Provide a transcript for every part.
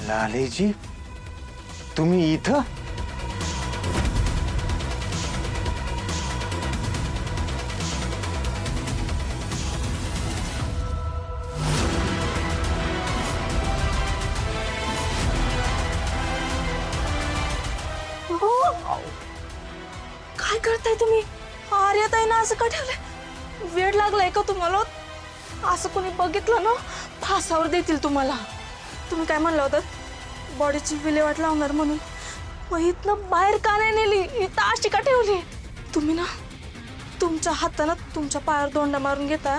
लालेजी तुम्ही इथं? काय करताय तुम्ही? आर्याताईंना असं का ठेवलंय? वेळ लागलाय का तुम्हाला? असं कोणी बघितलं ना फासावर देतील तुम्हाला. तुम्ही काय म्हणलं होतं? बॉडीची विल्हेवाट लावणार म्हणून. मग इथनं बाहेर का नाही नेली? इथं अशी का ठेवली? तुम्ही ना तुमच्या हातानं तुमच्या पायावर दोंडा मारून घेता.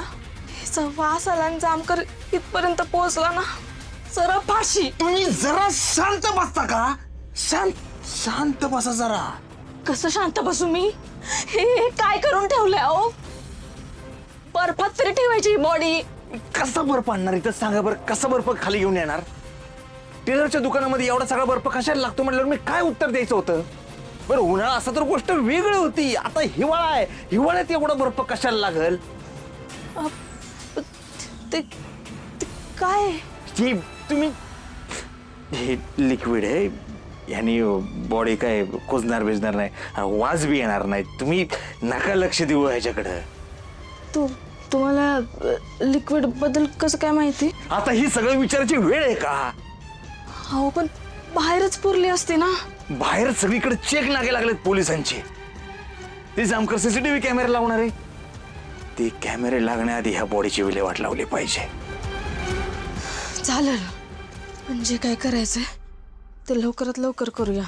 हिचा वास आला आणि जामकर इथपर्यंत पोहोचला ना, सरळ फाशी. तुम्ही जरा शांत बसता का? शांत बसा जरा. कसं शांत बसू मी? हे काय करून ठेवलंय? अहो बर्फात तरी ठेवायची बॉडी. कसा बर्फ आणणार इथं सांगा बरं? कसा बर्फ खाली घेऊन येणार? टेलरच्या दुकानामध्ये एवढा सगळा बर्फ कशाला लागतो म्हटल्यावर मी काय उत्तर द्यायचं होतं? बरं उन्हाळा असा तर गोष्ट वेगळी होती. आता हिवाळा आहे, हिवाळ्यात एवढा बर्फ कशाला लागल? ते काय? ही तुम्ही हे लिक्विड आहे, यानी बॉडी काय कुजणार बिजणार नाही, वाज बी येणार नाही. तुम्ही नका लक्ष देऊ ह्याच्याकडं. तुम्हाला लिक्विड बद्दल कसं काय माहिती? आता ही सगळं विचारायची वेळ आहे का? हो पण बाहेरच पुरली असते ना. बाहेर सगळीकडे चेक लागे लागलेत पोलिसांचे. ते जामकर सीसीटीव्ही कॅमेरे लावणार आहे. ते कॅमेरे लागण्याआधी ह्या बॉडीची विल्हेवाट लावली पाहिजे. चालेल, पण जे काय करायचंय ते लवकरात लवकर करूया.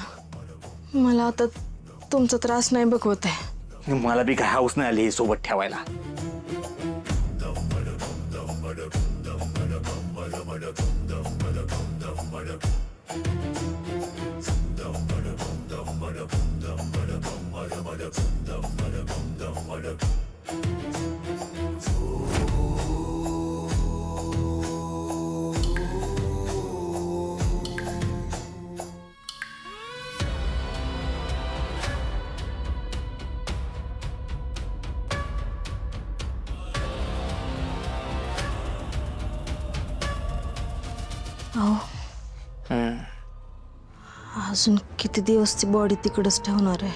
मला आता तुमचा त्रास नाही बघवत आहे. मला बी काय हाऊस नाही आली सोबत ठेवायला. अहो अजून किती दिवस ती बॉडी तिकडच ठेवणार आहे?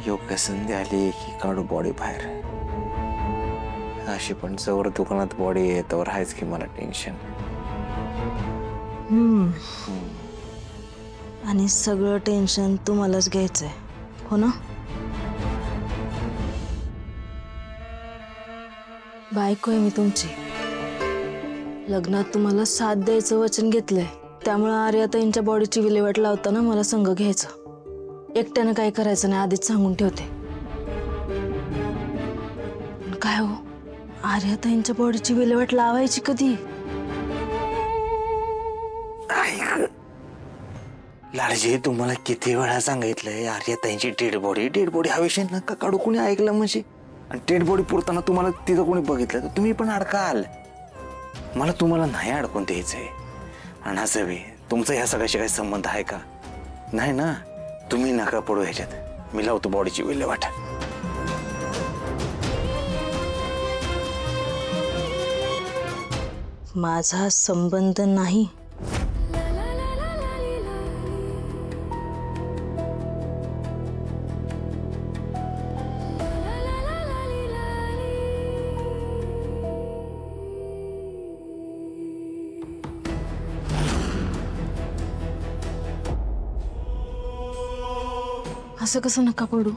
योग्य संधी आली की काढू बॉडी बाहेर. अशी पण जवळ दुकानात बॉडी आहे तर आहेच की मला टेन्शन. आणि सगळं टेन्शन तुम्हालाच घ्यायचंय हो ना? बायको आहे मी तुमची. लग्नात तुम्हाला साथ द्यायचं वचन घेतलंय. त्यामुळे आर्याताईंच्या बॉडीची विल्हेवाट लावताना मला संग घ्यायचं. एकट्यानं काय करायचं नाही आधीच सांगून ठेवते. काय हो, आर्याताईंच्या बॉडीची विल्हेवाट लावायची कधी? लालजी तुम्हाला किती वेळा सांगितलंय आर्याताईंची डेड बॉडी हा विषय नका काढू. कोणी ऐकलं म्हणजे? आणि डेड बॉडी पुरताना तुम्हाला तिथं कोणी बघितलं तर तुम्ही पण अडकाल. मला तुम्हाला नाही अडकून द्यायचंय. आणि असं बी तुमचा ह्या सगळ्याशी काही संबंध आहे का? नाही ना. तुम्ही नका पडू ह्याच्यात. मी लावतो बॉडीची विल्हेवाट. माझा संबंध नाही. असं कसं नका पडू?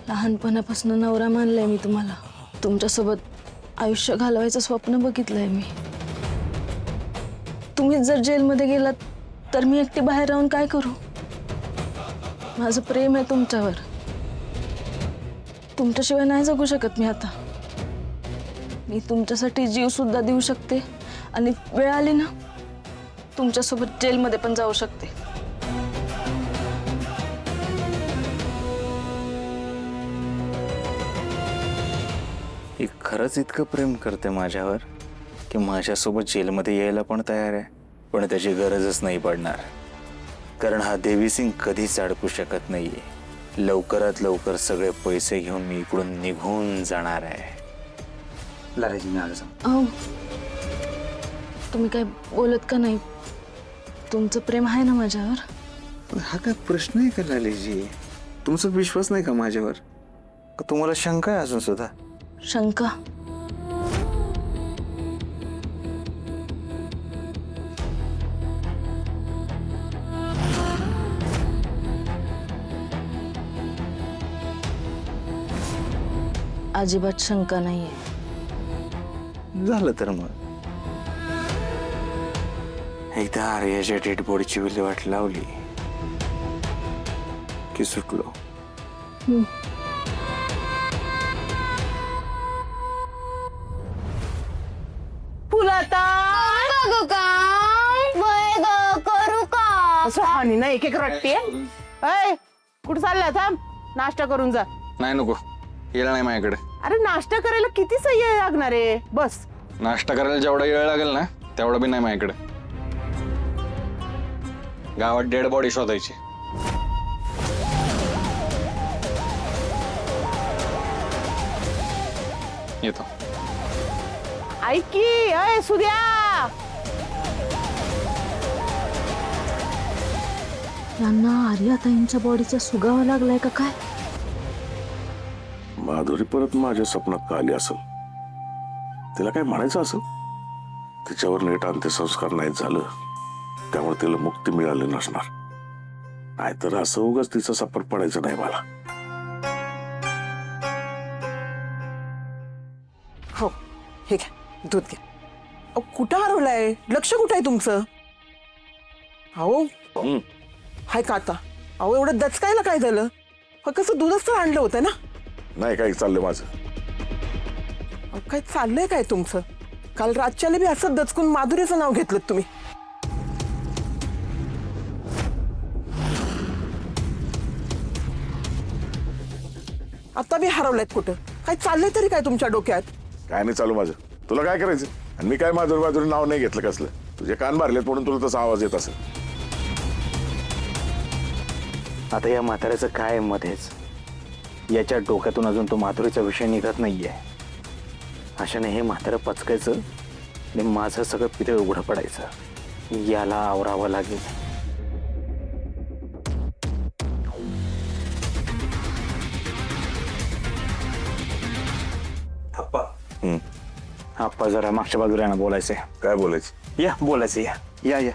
लहानपणापासून नवरा मानलाय मी तुम्हाला. तुमच्यासोबत आयुष्य घालवायचं स्वप्न बघितलंय मी. तुम्ही जर जेलमध्ये गेलात तर मी एकटी बाहेर राहून काय करू? माझं प्रेम आहे तुमच्यावर. तुमच्याशिवाय नाही जगू शकत मी आता. मी तुमच्यासाठी जीव सुद्धा देऊ शकते आणि वेळ आली ना तुमच्यासोबत जेलमध्ये पण जाऊ शकते. ही खरंच इतकं प्रेम करते माझ्यावर की माझ्यासोबत जेलमध्ये यायला पण तयार आहे. पण त्याची गरजच नाही पडणार. कारण हा देवी सिंग कधीच अडकू शकत नाहीये. लवकरात लवकर सगळे पैसे घेऊन मी इकडून निघून जाणार आहे. लालाजी मी आलो सांग. तुम्ही काय बोलत का नाही? तुमचं प्रेम आहे ना माझ्यावर? हा काय प्रश्न आहे का लालीजी? तुमचा विश्वास नाही का माझ्यावर? का तुम्हाला शंका आहे अजून सुद्धा? शंका? अजिबात शंका नाहीये. झालं तर मग एकदा आर्याच्या डेड बॉडीची विल्हेवाट लावली की सुटलो. फुलाता करू का? असं हानी ना एक एक रट्टी आहे. कुठं चालला? थांब, नाश्ता करून जा. नाही नको, येळ नाही माझ्याकडे. अरे नाश्ता करायला किती सही लागणार आहे? बस. नाश्ता करायला जेवढा वेळ लागेल ना तेवढा बी नाही माझ्याकडे. गावात डेड बॉडी शोधायची. येतो. ऐक की, अय सुद्या, यांना आर्याताईंच्या बॉडीचा सुगावा लागलाय का काय? माधुरी परत माझ्या स्वप्नात का आली असेल? तिला काय म्हणायचं असेल? तिच्यावर नीट अंत्यसंस्कार नाही झालं त्यामुळे तिला मुक्ती मिळाली नसणार. नाहीतर असं उगाच तिचा सफर पडायचं नाही मला. हो हे घ्या, दूध घ्या. अहो, कुठं हरवलाय? लक्ष कुठं आहे तुमचं? अहो हाय का आता? अहो एवढं दचकायला काय झालं? कसं दूधच तर आणलं होतं ना? नाही काही चाललंय माझं. अहो, काय चाललंय काय तुमचं? काल रातच्याला बी असं दचकून माधुरीचं नाव घेतलं तुम्ही. आता बी हरवलायत कुठं? काय चाललंय तरी काय तुमच्या डोक्यात? काय नाही चालू माझं. तुला काय करायचं? आणि मी काय माधुरी नाव नाही घेतलं कसलं. तुझे कान भरलेत म्हणून तुला तसा आवाज येत असेल. आता या म्हाताऱ्याचं काय मध्येच? याच्या डोक्यातून अजून तो माधुरीचा विषय निघत नाहीये. अशाने हे म्हातारं पचकायचं आणि माझं सगळं पितळ उघडं पडायचं. याला आवरावं लागेल. आप्पा, आप्पा जरा मागच्या बाजूला ना बोलायचंय. काय बोलायचं? या बोलायचं. या या या